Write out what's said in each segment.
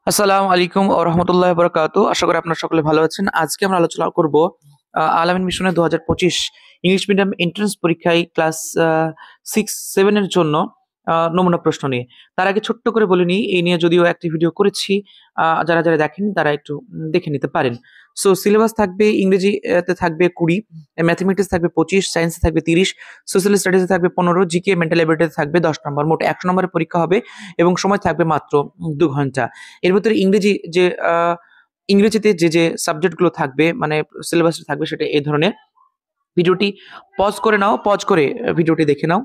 আসসালামু আলাইকুম ওয়া রাহমাতুল্লাহি ওয়া বারাকাতুহু। আশা করি আপনারা সকলে ভালো আছেন। আজকে আমরা আলোচনা করব আল-আমিন মিশনের ২০২৫ ইংলিশ মিডিয়াম এন্ট্রান্স পরীক্ষায় ক্লাস 6, 7 এর জন্য নমুনা প্রশ্ন নিয়ে। তার আগে ছোট্ট করে বলে নিই, এই নিয়ে যদিও একটি ভিডিও করেছি, যারা দেখেননি তারা একটু দেখে নিতে পারেন। সো সিলেবাস থাকবে ইংরেজি তে থাকবে ২০, ম্যাথমেটিক্স থাকবে ২৫, সায়েন্সে থাকবে ৩০, সোশ্যাল স্টাডিজে থাকবে ১৫, জিকে মেন্টাল এবিলিটিতে থাকবে ১০ নম্বর। মোট ১০০ নম্বরের পরীক্ষা হবে এবং সময় থাকবে মাত্র ২ ঘন্টা। এর ভেতরে ইংরেজিতে যে সাবজেক্টগুলো থাকবে মানে সিলেবাসটা থাকবে সেটা এই ধরনের। ভিডিওটি পজ করে নাও, পজ করে ভিডিওটি দেখে নাও।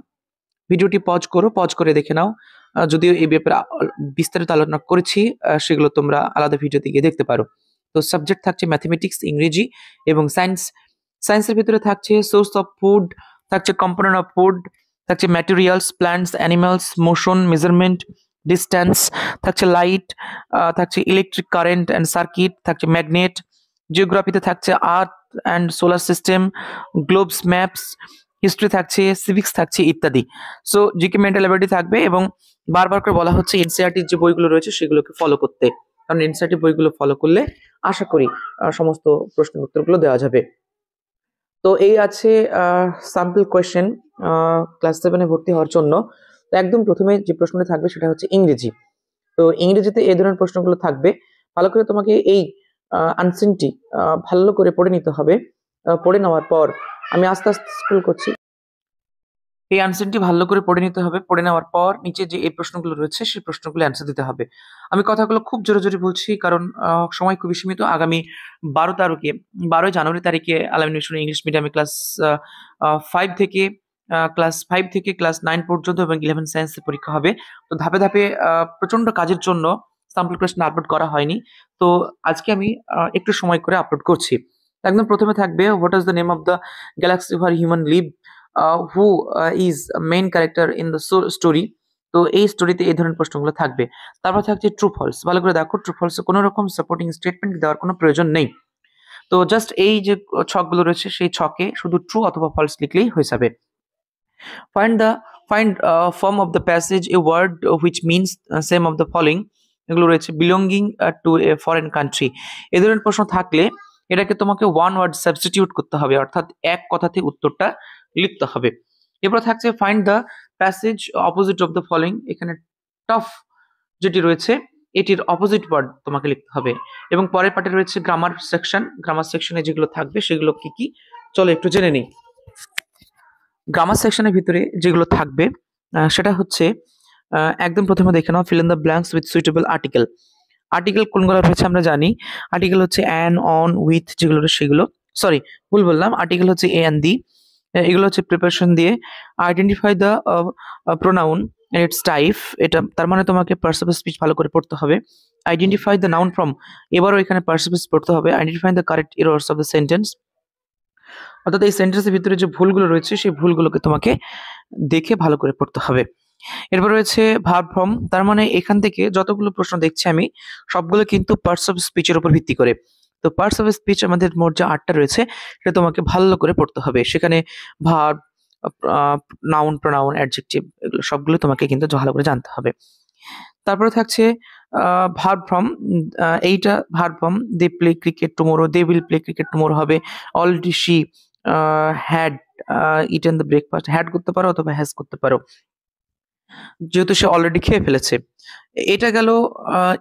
ভিডিওটি পজ করে দেখে নাও। যদিও এই ব্যাপারে বিস্তারিত আলোচনা করেছি, সেগুলো তোমরা আলাদা ভিডিওতে গিয়ে দেখতে পারো। তো সাবজেক্ট থাকছে ম্যাথমেটিক্স, ইংরেজি এবং সায়েন্স। সায়েন্সের ভিতরে থাকছে সোর্স অফ ফুড, থাকছে কম্পোনেন্ট অফ ফুড, থাকছে materials, plants, animals, motion, measurement, distance, থাকছে লাইট, থাকছে ইলেকট্রিক কারেন্ট অ্যান্ড সার্কিট, থাকছে ম্যাগনেট। জিওগ্রাফিতে থাকছে আর্থ and solar system, Globes, maps. History থাকছে, সিভিক্স থাকছে ইত্যাদি। সো জিকে মেন্টাল এবিলিটি থাকবে এবং বারবার করে বলা হচ্ছে এনসিইআরটির যে বইগুলো রয়েছে সেগুলোকে ফলো করতে, কারণ এনসিইআরটি বইগুলো ফলো করলে আশা করি সমস্ত প্রশ্নের উত্তরগুলো দেওয়া যাবে। তো এই আছে স্যাম্পল কোয়েশ্চেন ক্লাস 7 এ ভর্তি হওয়ার জন্য। তো একদম প্রথমে যে প্রশ্নটা থাকবে সেটা হচ্ছে ইংরেজি। তো ইংরেজিতে এই ধরনের প্রশ্নগুলো থাকবে। ভালো করে তোমাকে এই আনসারটি ভালো করে পড়ে নিতে হবে। পড়ে নেওয়ার পর আমি আস্তে আস্তে স্ক্রল করছি। এই আনসারটি ভালো করে পড়ে নিতে হবে। পড়ে নেওয়ার পর নিচে যে এই প্রশ্নগুলো রয়েছে সেই প্রশ্নগুলো অ্যান্সার দিতে হবে। আমি কথাগুলো খুব জোরে বলছি কারণ সময় খুবই সীমিত। আগামী ১২ জানুয়ারি তারিখে আল-আমিন মিশন ইংলিশ মিডিয়ামে ক্লাস 5 থেকে ক্লাস 9 পর্যন্ত এবং 11 সায়েন্সের পরীক্ষা হবে। তো ধাপে প্রচন্ড কাজের জন্য স্যাম্পল কোয়েশ্চেন আপলোড করা হয়নি। তো আজকে আমি একটু সময় করে আপলোড করছি। একদম প্রথমে থাকবে what is the name of the galaxy where human live, who is main character in the story. তো এই স্টোরিতে এই ধরনের প্রশ্নগুলো থাকবে। তারপর থাকছে ট্রু ফলস। ভালো করে দেখো, ট্রু ফলসে কোনো রকম সাপোর্টিং স্টেটমেন্ট দেওয়ার কোনো প্রয়োজন নেই। তো জাস্ট এই যে ছকগুলো রয়েছে সেই ছকে শুধু ট্রু অথবা ফলস লিখলেই হয়ে যাবে। Find form of the passage a word which means same of the following. এগুলো রয়েছে belonging to a foreign country. এই ধরনের প্রশ্ন থাকলে এটাকে তোমাকে ওয়ান ওয়ার্ড সাবস্টিটিউট করতে হবে, অর্থাৎ এক কথাতে উত্তরটা লিখতে হবে। এরপর থাকছে find the passage opposite of the following. এখানে টফ যেটি রয়েছে এটির অপোজিট ওয়ার্ড তোমাকে লিখতে হবে। এবং পরের পার্টে রয়েছে গ্রামার সেকশন। গ্রামার সেকশনে যেগুলো থাকবে সেগুলো কি চলো একটু জেনে নিই। গ্রামার সেকশনের ভিতরে যেগুলো থাকবে সেটা হচ্ছে একদম প্রথমে দেখে নাও, fill in the blanks with suitable article. Article কোনগুলো রয়েছে আমরা জানি। আর্টিকেল হচ্ছে অ্যান, অন, উইথ যেগুলো সেগুলো। সরি, ভুল বললাম। আর্টিকেল হচ্ছে এ অ্যান্ড দি। এগুলো হচ্ছে প্রিপারেশন দিয়ে। Identify the pronoun and its type. এটা তার মানে তোমাকে পার্টস অফ স্পিচ ভালো করে পড়তে হবে। Identify the noun from. এবারও এখানে পার্টস অফ স্পিচ পড়তে হবে। Identify the correct errors of the sentence. অর্থাৎ এই সেন্টেন্সের ভিতরে যে ভুলগুলো রয়েছে সেই ভুলগুলোকে তোমাকে দেখে ভালো করে পড়তে হবে। এরপর রয়েছে ভার্ব ফর্ম। তার মানে এখান থেকে যতগুলো প্রশ্ন দেখছি আমি সবগুলো কিন্তু পার্টস অফ স্পিচের উপর ভিত্তি করে। তো পার্টস অফ স্পিচ আমাদের মোট যে 8টা রয়েছে সেটা তোমাকে ভালো করে পড়তে হবে। সেখানে ভার্ব, নাউন, প্রোনাউন, অ্যাডজেক্টিভ এগুলো সবগুলো তোমাকে কিন্তু ভালো করে জানতে হবে। তারপরে থাকছে ভার্ব ফর্ম। এইটা verb form. They play cricket tomorrow, they will play cricket tomorrow হবে। Already she had eaten the breakfast. Had করতে পারো অথবা হ্যাজ করতে পারো, যেহেতু সে অলরেডি খেয়ে ফেলেছে। এটা গেল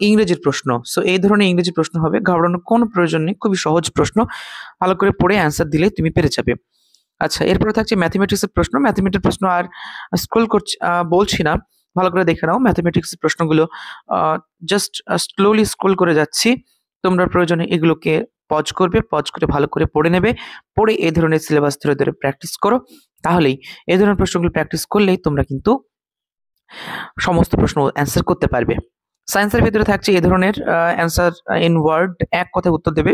ইংরেজির প্রশ্ন। সো এই ধরনের ইংরেজি প্রশ্ন হবে, ঘাবড়ানোর কোনো প্রয়োজন নেই, খুবই সহজ প্রশ্ন। ভালো করে পড়ে অ্যান্সার দিলে তুমি পেরে যাবে। আচ্ছা, এরপরে থাকছে ম্যাথমেটিক্সের প্রশ্ন। ম্যাথমেটিক্স প্রশ্ন আর স্ক্রল করছি বলছি না, ভালো করে দেখে নাও। ম্যাথমেটিক্সের প্রশ্নগুলো জাস্ট স্লোলি স্ক্রল করে যাচ্ছি। তোমরা প্রয়োজনে এগুলোকে পজ করে ভালো করে পড়ে নেবে। পড়ে এই ধরনের সিলেবাস ধরে প্র্যাকটিস করো। তাহলেই এই ধরনের প্রশ্নগুলো প্র্যাকটিস করলেই তোমরা কিন্তু সমস্ত প্রশ্ন অ্যান্সার করতে পারবে। সায়েন্সের ভিতরে থাকছে এই ধরনের অ্যান্সার ইন ওয়ার্ড, এক কথায় উত্তর দেবে,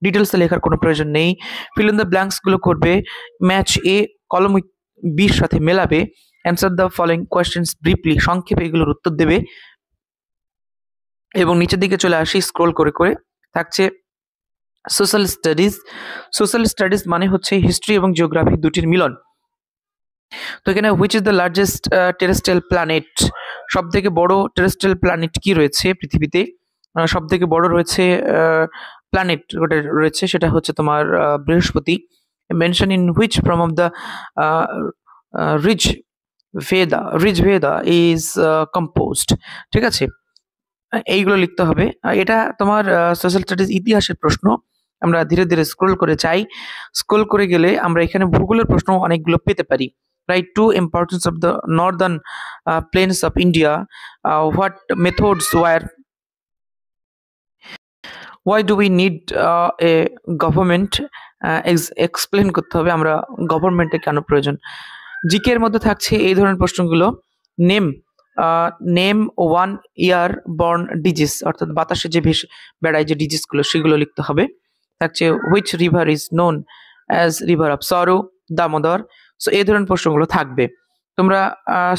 ডিটেলসে লেখার কোনো প্রয়োজন নেই। ফিল ইন দ্য ব্ল্যাঙ্কস গুলো করবে। ম্যাচ এ কলম বির সাথে মেলাবে। Answer the following questions briefly, সংক্ষেপে এগুলোর উত্তর দেবে। এবং নিচের দিকে চলে আসি স্ক্রল করে থাকছে সোশ্যাল স্টাডিজ। সোশ্যাল স্টাডিজ মানে হচ্ছে হিস্ট্রি এবং জিওগ্রাফি দুটির মিলন। তো এখানে which is the largest terrestrial planet, সব থেকে বড় টেরেস্ট্রিয়াল প্ল্যানেট কি রয়েছে পৃথিবীতে। সব থেকে বড় রয়েছে প্ল্যানেট ওটা রয়েছে, সেটা হচ্ছে তোমার বৃহস্পতি। Mention in which from of the Rig Rig Veda is composed. ঠিক আছে, এইগুলো লিখতে হবে। এটা তোমার সোশ্যাল স্টাডিজ ইতিহাসের প্রশ্ন। আমরা ধীরে ধীরে স্ক্রোল করে যাই। স্ক্রোল করে গেলে আমরা এখানে ভূগোলের প্রশ্ন অনেকগুলো পেতে পারি। Write to importance of the northern plains of India, what methods were, why do we need a government, explain করতে হবে আমরা গভর্নমেন্টের কেন প্রয়োজন। জিকে এর মধ্যে থাকছে এই ধরনের প্রশ্নগুলো। Name name one year borne disease, অর্থাৎ বাতাসে যে ভেসে বেড়ায় যে ডিজিজগুলো সেগুলো লিখতে হবে। থাকছে which river is known as river of sorrow, Damodar. So এই ধরনের প্রশ্নগুলো থাকবে। তোমরা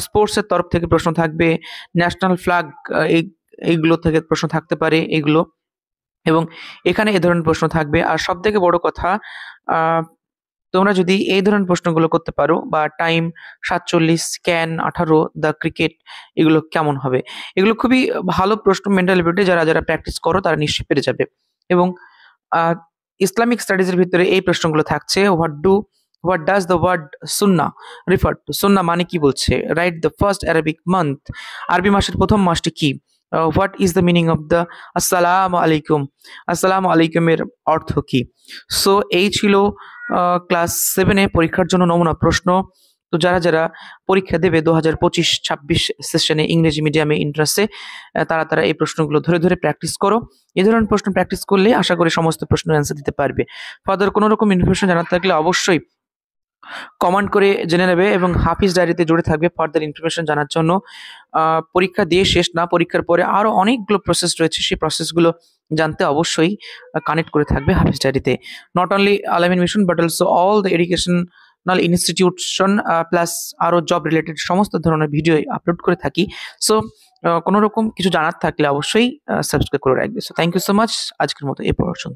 স্পোর্টসের তরফ থেকে প্রশ্ন থাকবে, ন্যাশনাল ফ্ল্যাগ এইগুলো থেকে প্রশ্ন থাকতে পারে এগুলো, এবং এখানে এই ধরনের প্রশ্ন থাকবে। আর সব থেকে বড় কথা, তোমরা যদি এই ধরনের প্রশ্নগুলো করতে পারো, বা টাইম 47, ক্যান 18, দ্য ক্রিকেট, এগুলো কেমন হবে, এগুলো খুবই ভালো প্রশ্ন। মেন্টাল এবিলিটি যারা যারা প্র্যাকটিস করো তারা নিশ্চয়ই পেরে যাবে। এবং ইসলামিক স্টাডিজের ভিতরে এই প্রশ্নগুলো থাকছে। হোয়াট ডাজ দ্য ওয়ার্ড সুন্না রিফার টু? সুন্না মানে কি বলছে? Write the first Arabic month, আরবি মাসের প্রথম মাসটি কি? What is the meaning of the আসসালামু আলাইকুম, আসসালামু আলাইকুমের অর্থ কি? সো এই ছিল ক্লাস 7-এ পরীক্ষার জন্য নমুনা প্রশ্ন। তো যারা যারা পরীক্ষা দেবে 2025-26 সেশনে ইংরেজি মিডিয়ামে ইন্টারেস্টে, তারা এই প্রশ্নগুলো ধরে ধরে প্র্যাকটিস করো। এই ধরনের প্রশ্ন প্র্যাকটিস করলে আশা করি সমস্ত প্রশ্নের অ্যান্সার দিতে পারবে। ফার্দার কোনো রকম ইনফরমেশন জানার থাকলে অবশ্যই কমেন্ট করে জেনে নেবে, এবং হাফিজ ডায়েরিতে জুড়ে থাকবে ফার্দার ইনফরমেশন জানার জন্য। পরীক্ষা দিয়ে শেষ না, পরীক্ষার পরে আরো অনেকগুলো প্রসেস রয়েছে, সেই প্রসেসগুলো জানতে অবশ্যই কানেক্ট করে থাকবে হাফিজ ডায়েরিতে। Not only Al Amin mission but also all the educational institution plus আরো জব রিলেটেড সমস্ত ধরনের ভিডিও আপলোড করে থাকি। সো কোনো রকম কিছু জানার থাকলে অবশ্যই সাবস্ক্রাইব করে রাখবে। So thank you so much, আজকের মতো এই পর্যন্ত।